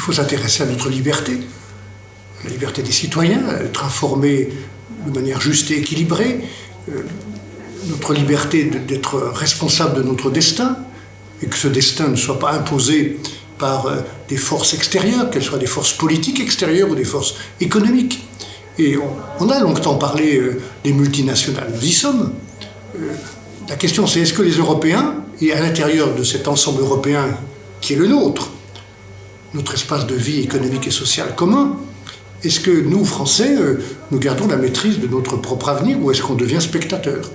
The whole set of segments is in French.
faut s'intéresser à notre liberté, la liberté des citoyens, être informés de manière juste et équilibrée, notre liberté d'être responsable de notre destin, et que ce destin ne soit pas imposé par des forces extérieures, qu'elles soient des forces politiques extérieures ou des forces économiques. Et on a longtemps parlé des multinationales, nous y sommes. La question c'est est-ce que les Européens, et à l'intérieur de cet ensemble européen qui est le nôtre, notre espace de vie économique et social commun, est-ce que nous, Français, nous gardons la maîtrise de notre propre avenir ou est-ce qu'on devient spectateur ?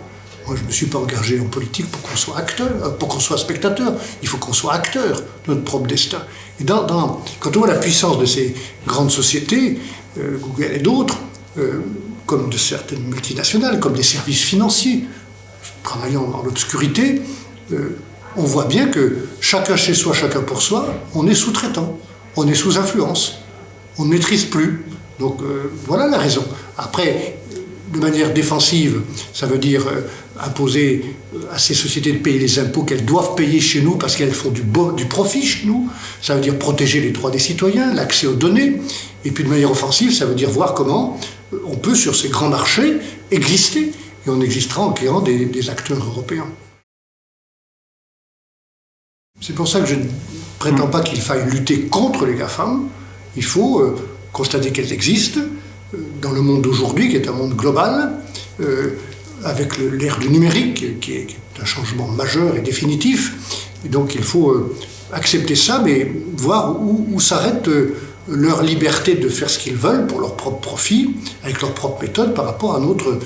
Moi, je ne me suis pas engagé en politique pour qu'on soit acteur, pour qu'on soit spectateur. Il faut qu'on soit acteur de notre propre destin. Et quand on voit la puissance de ces grandes sociétés, Google et d'autres, comme de certaines multinationales, comme des services financiers, travaillant dans l'obscurité, on voit bien que chacun chez soi, chacun pour soi, on est sous-traitant, on est sous influence, on ne maîtrise plus. Donc voilà la raison. Après, de manière défensive, ça veut dire imposer à ces sociétés de payer les impôts qu'elles doivent payer chez nous parce qu'elles font du profit chez nous. Ça veut dire protéger les droits des citoyens, l'accès aux données. Et puis de manière offensive, ça veut dire voir comment on peut, sur ces grands marchés, exister. Et on existera en créant des acteurs européens. C'est pour ça que je ne prétends pas qu'il faille lutter contre les GAFAM. Il faut constater qu'elles existent dans le monde d'aujourd'hui, qui est un monde global, avec l'ère du numérique, qui est un changement majeur et définitif. Et donc il faut accepter ça, mais voir où s'arrête leur liberté de faire ce qu'ils veulent pour leur propre profit, avec leur propre méthode, par rapport à notre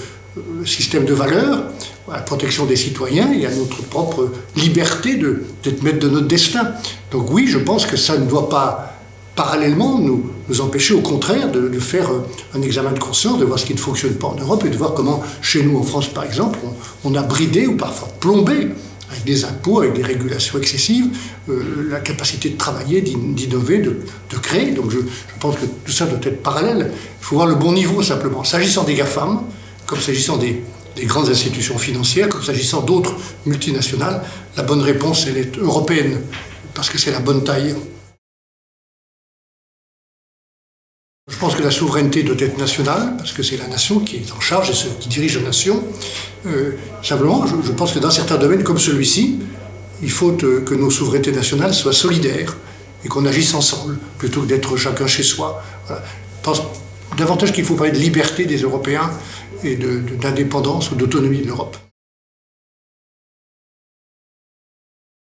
système de valeurs, à la protection des citoyens et à notre propre liberté d'être maître de notre destin. Donc oui, je pense que ça ne doit pas parallèlement nous empêcher au contraire de faire un examen de conscience, de voir ce qui ne fonctionne pas en Europe et de voir comment chez nous en France par exemple on a bridé ou parfois plombé avec des impôts, avec des régulations excessives, la capacité de travailler, d'innover, de créer. Donc je pense que tout ça doit être parallèle. Il faut voir le bon niveau simplement. S'agissant des GAFAM, comme s'agissant des grandes institutions financières, comme s'agissant d'autres multinationales, la bonne réponse elle est européenne, parce que c'est la bonne taille. Je pense que la souveraineté doit être nationale, parce que c'est la nation qui est en charge et ceux qui dirigent la nation. Simplement, je pense que dans certains domaines comme celui-ci, il faut que nos souverainetés nationales soient solidaires et qu'on agisse ensemble, plutôt que d'être chacun chez soi. Voilà. Je pense davantage qu'il faut parler de liberté des Européens et d'indépendance ou d'autonomie de l'Europe.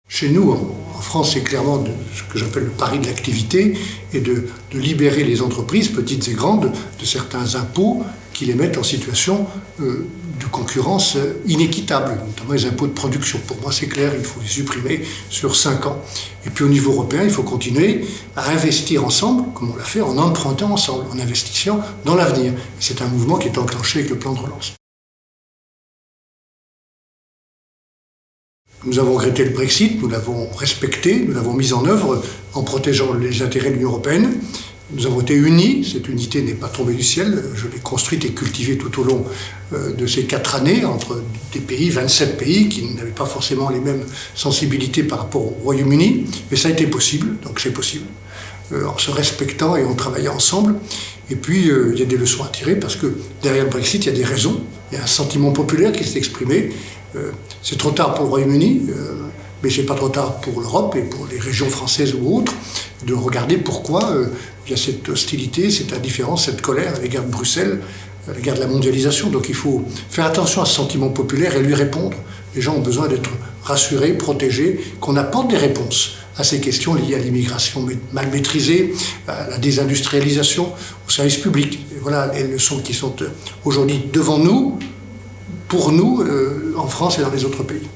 Chez nous, en France, c'est clairement ce que j'appelle le pari de l'activité et de libérer les entreprises, petites et grandes, de certains impôts qui les mettent en situation de concurrence inéquitable, notamment les impôts de production. Pour moi, c'est clair, il faut les supprimer sur 5 ans. Et puis au niveau européen, il faut continuer à investir ensemble, comme on l'a fait, en empruntant ensemble, en investissant dans l'avenir. C'est un mouvement qui est enclenché avec le plan de relance. Nous avons regretté le Brexit, nous l'avons respecté, nous l'avons mis en œuvre en protégeant les intérêts de l'Union européenne. Nous avons été unis, cette unité n'est pas tombée du ciel, je l'ai construite et cultivée tout au long de ces 4 années entre des pays, 27 pays, qui n'avaient pas forcément les mêmes sensibilités par rapport au Royaume-Uni, mais ça a été possible, donc c'est possible, en se respectant et en travaillant ensemble. Et puis il y a des leçons à tirer parce que derrière le Brexit, il y a des raisons, il y a un sentiment populaire qui s'est exprimé. C'est trop tard pour le Royaume-Uni, mais c'est pas trop tard pour l'Europe et pour les régions françaises ou autres, de regarder pourquoi il y a cette hostilité, cette indifférence, cette colère à l'égard de Bruxelles, à l'égard de la mondialisation. Donc il faut faire attention à ce sentiment populaire et lui répondre. Les gens ont besoin d'être rassurés, protégés, qu'on apporte des réponses à ces questions liées à l'immigration mal maîtrisée, à la désindustrialisation, au service public. Et voilà les leçons qui sont aujourd'hui devant nous, pour nous, en France et dans les autres pays.